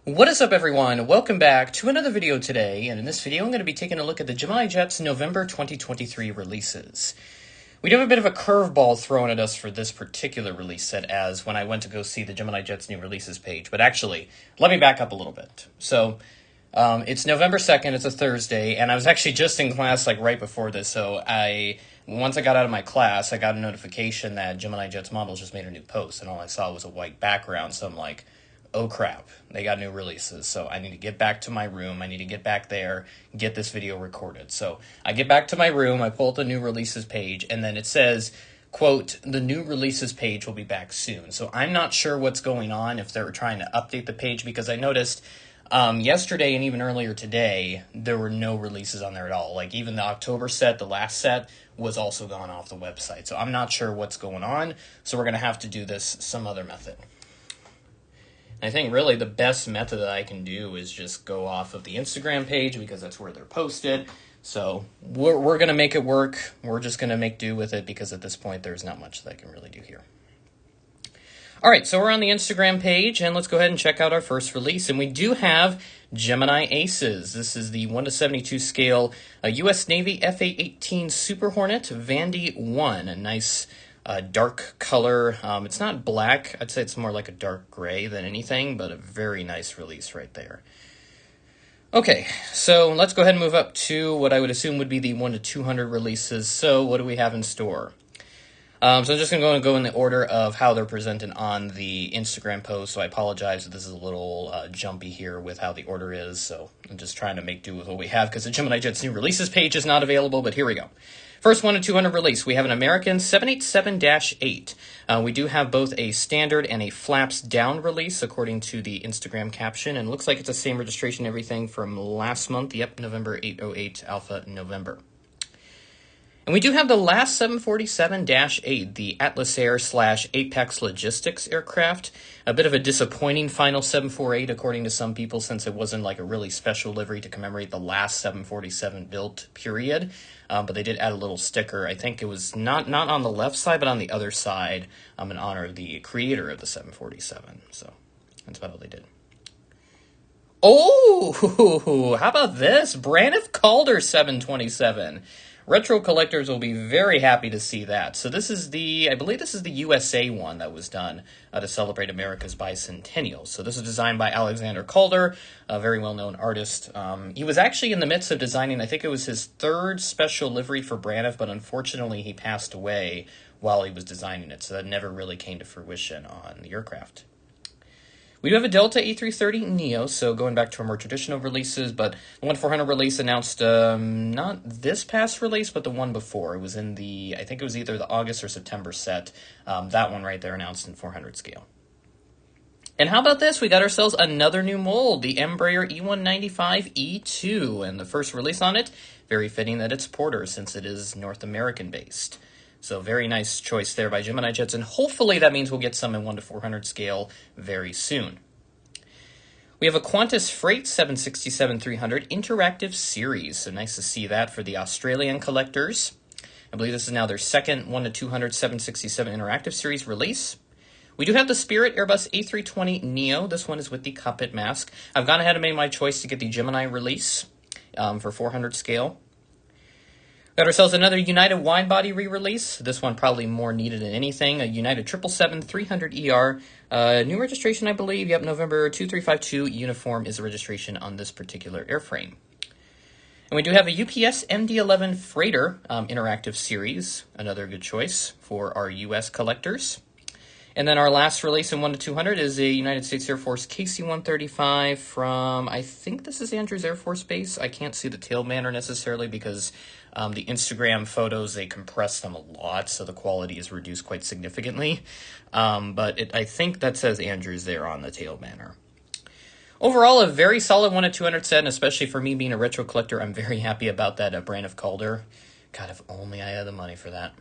What is up, everyone? Welcome back to another video today, and in this video I'm going to be taking a look at the Gemini Jets November 2023 releases. We do have a bit of a curveball thrown at us for this particular release set, as when I went to go see the Gemini Jets new releases page. But actually, let me back up a little bit. So, it's November 2nd, it's a Thursday, and I was actually just in class like right before this, so once I got out of my class, I got a notification that Gemini Jets models just made a new post, and all I saw was a white background, so I'm like, oh crap, they got new releases, so I need to get back to my room, I need to get back there, get this video recorded. So I get back to my room, I pull up the new releases page, and then it says, quote, the new releases page will be back soon. So I'm not sure what's going on, if they're trying to update the page, because I noticed yesterday and even earlier today, there were no releases on there at all. Like even the October set, the last set, was also gone off the website. So I'm not sure what's going on, so we're going to have to do this some other method. I think really the best method that I can do is just go off of the Instagram page because that's where they're posted. So we're going to make it work. We're just going to make do with it because at this point there's not much that I can really do here. All right, so we're on the Instagram page, and let's go ahead and check out our first release. And we do have Gemini Aces. This is the 1:72 scale U.S. Navy FA-18 Super Hornet Vandy 1, a nice dark color. It's not black. I'd say it's more like a dark gray than anything, but a very nice release right there. Okay, so let's go ahead and move up to what I would assume would be the 1 to 200 releases. So what do we have in store? So I'm just going to go in the order of how they're presented on the Instagram post, so I apologize if this is a little jumpy here with how the order is, so I'm just trying to make do with what we have because the Gemini Jets new releases page is not available, but here we go. First 1 to 200 release, we have an American 787-8. We do have both a standard and a flaps down release, according to the Instagram caption, and it looks like it's the same registration and everything from last month. Yep, November 808, Alpha November. And we do have the last 747-8, the Atlas Air / Apex Logistics aircraft. A bit of a disappointing final 748, according to some people, since it wasn't like a really special livery to commemorate the last 747 built, period. But they did add a little sticker. I think it was not on the left side, but on the other side, in honor of the creator of the 747. So that's about all they did. Oh, how about this? Braniff Calder 727. Retro collectors will be very happy to see that. So this is I believe this is the USA one that was done to celebrate America's bicentennial. So this is designed by Alexander Calder, a very well-known artist. He was actually in the midst of designing, I think it was his third special livery for Braniff, but unfortunately he passed away while he was designing it. So that never really came to fruition on the aircraft. We do have a Delta A330 Neo, so going back to our more traditional releases, but the 1-400 release announced not this past release, but the one before. It was in I think it was either the August or September set. That one right there announced in 400 scale. And how about this? We got ourselves another new mold, the Embraer E195-E2, and the first release on it, very fitting that it's Porter since it is North American based. So very nice choice there by Gemini Jets, and hopefully that means we'll get some in 1 to 400 scale very soon. We have a Qantas Freight 767-300 Interactive Series, so nice to see that for the Australian collectors. I believe this is now their second 1 to 200 767 Interactive Series release. We do have the Spirit Airbus A320 Neo. This one is with the cockpit mask. I've gone ahead and made my choice to get the Gemini release for 400 scale. Got ourselves another United wide-body re-release. This one probably more needed than anything. A United 777-300ER. New registration, I believe. Yep, November 2352 uniform is the registration on this particular airframe. And we do have a UPS MD-11 Freighter interactive series. Another good choice for our U.S. collectors. And then our last release in 1 to 200 is a United States Air Force KC-135 from, I think this is Andrews Air Force Base. I can't see the tail banner necessarily because the Instagram photos, they compress them a lot, so the quality is reduced quite significantly. But I think that says Andrews there on the tail banner. Overall, a very solid 1 to 200 set, and especially for me being a retro collector, I'm very happy about that Braniff Calder. God, if only I had the money for that.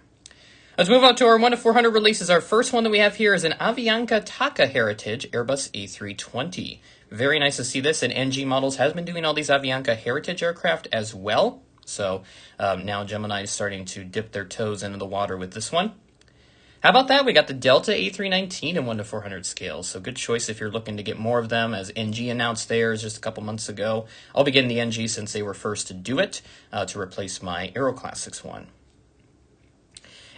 Let's move on to our 1 to 400 releases. Our first one that we have here is an Avianca Taka Heritage Airbus A320. Very nice to see this, and NG Models has been doing all these Avianca Heritage aircraft as well. So now Gemini is starting to dip their toes into the water with this one. How about that? We got the Delta A319 in 1 to 400 scales, so good choice if you're looking to get more of them, as NG announced theirs just a couple months ago. I'll be getting the NG since they were first to do it, to replace my Aero Classics one.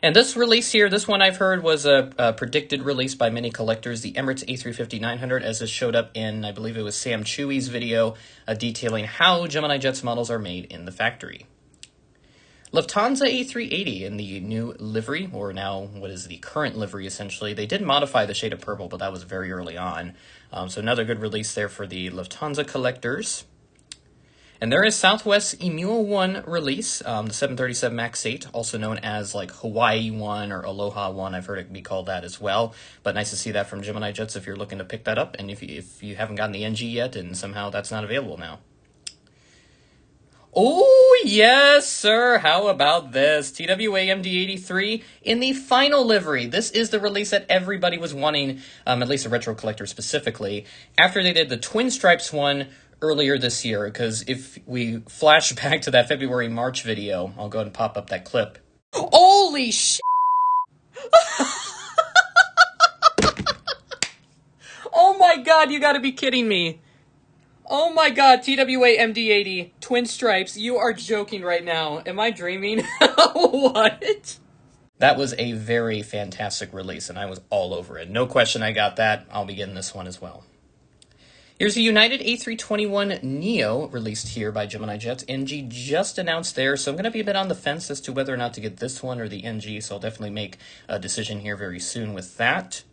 And this release here, this one I've heard was a predicted release by many collectors, the Emirates A350-900, as it showed up in, I believe it was Sam Chewy's video, detailing how Gemini Jets models are made in the factory. Lufthansa A380 in the new livery, or now what is the current livery essentially. They did modify the shade of purple, but that was very early on. So another good release there for the Lufthansa collectors. And there is Southwest's Emua 1 release, the 737 MAX 8, also known as like Hawaii 1 or Aloha 1. I've heard it be called that as well. But nice to see that from Gemini Jets if you're looking to pick that up, and if you haven't gotten the NG yet and somehow that's not available now. Oh, yes, sir. How about this? TWA MD-83 in the final livery. This is the release that everybody was wanting, at least a retro collector specifically, after they did the Twin Stripes one earlier this year. Because if we flash back to that February-March video, I'll go ahead and pop up that clip. Holy shit! Oh my god, you gotta be kidding me. Oh my god, TWA MD-80, Twin Stripes, you are joking right now. Am I dreaming? What? That was a very fantastic release, and I was all over it. No question I got that. I'll be getting this one as well. Here's the United A321neo released here by Gemini Jets. NG just announced there, so I'm going to be a bit on the fence as to whether or not to get this one or the NG, so I'll definitely make a decision here very soon with that.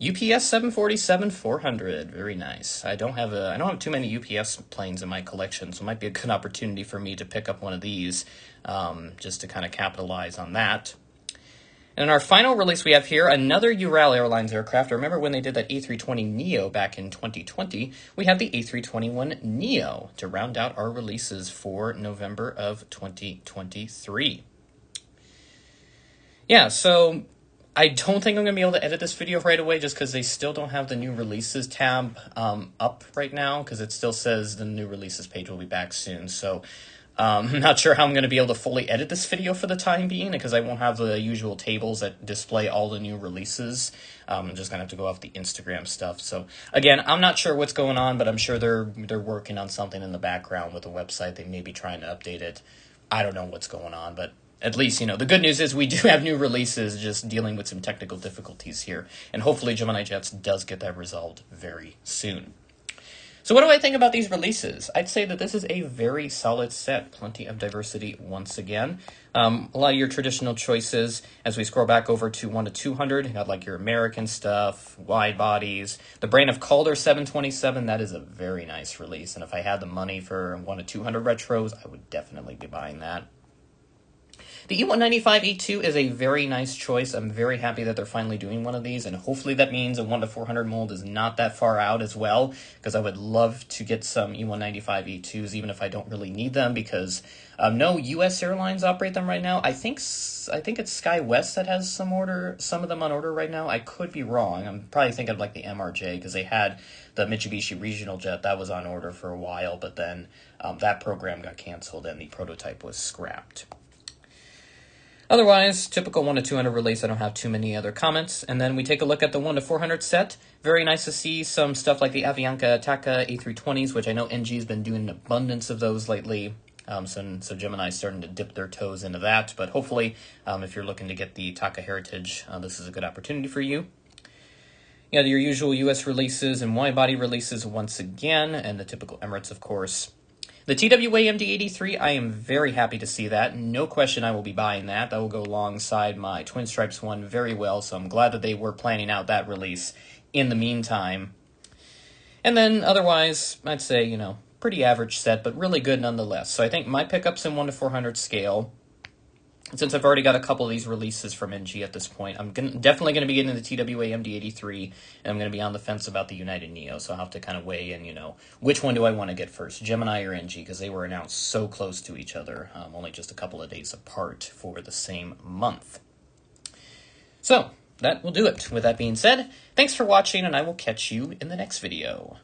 UPS 747-400, very nice. I don't have too many UPS planes in my collection, so it might be a good opportunity for me to pick up one of these, just to kind of capitalize on that. And in our final release we have here, another Ural Airlines aircraft. Remember when they did that A320neo back in 2020? We have the A321neo to round out our releases for November of 2023. Yeah, so I don't think I'm going to be able to edit this video right away just because they still don't have the new releases tab up right now, because it still says the new releases page will be back soon. So I'm not sure how I'm going to be able to fully edit this video for the time being, because I won't have the usual tables that display all the new releases. I'm just going to have to go off the Instagram stuff. So again, I'm not sure what's going on, but I'm sure they're working on something in the background with the website. They may be trying to update it. I don't know what's going on, but at least, you know, the good news is we do have new releases, just dealing with some technical difficulties here. And hopefully Gemini Jets does get that resolved very soon. So what do I think about these releases? I'd say that this is a very solid set. Plenty of diversity once again. A lot of your traditional choices. As we scroll back over to 1 to 200, you got like your American stuff, wide bodies. The Brain of Calder 727, that is a very nice release. And if I had the money for 1 to 200 retros, I would definitely be buying that. The E195E2 is a very nice choice. I'm very happy that they're finally doing one of these, and hopefully that means a 1 to 400 mold is not that far out as well, because I would love to get some E195E2s, even if I don't really need them, because no U.S. airlines operate them right now. I think it's SkyWest that has some of them on order right now. I could be wrong. I'm probably thinking of like the MRJ, because they had the Mitsubishi regional jet that was on order for a while, but then that program got canceled and the prototype was scrapped. Otherwise, typical 1 to 200 release, I don't have too many other comments. And then we take a look at the 1 to 400 set. Very nice to see some stuff like the Avianca Taka A320s, which I know NG's been doing an abundance of those lately. So Gemini's starting to dip their toes into that. But hopefully, if you're looking to get the Taka Heritage, this is a good opportunity for you. You got your usual US releases and wide-body releases once again, and the typical Emirates, of course. The TWA MD-83, I am very happy to see that. No question I will be buying that. That will go alongside my Twin Stripes one very well, so I'm glad that they were planning out that release in the meantime. And then otherwise, I'd say, you know, pretty average set, but really good nonetheless. So I think my pickup's in 1 to 400 scale. Since I've already got a couple of these releases from NG at this point, I'm definitely going to be getting the TWA MD-83, and I'm going to be on the fence about the United Neo, so I'll have to kind of weigh in, you know, which one do I want to get first, Gemini or NG, because they were announced so close to each other, only just a couple of days apart for the same month. So, that will do it. With that being said, thanks for watching, and I will catch you in the next video.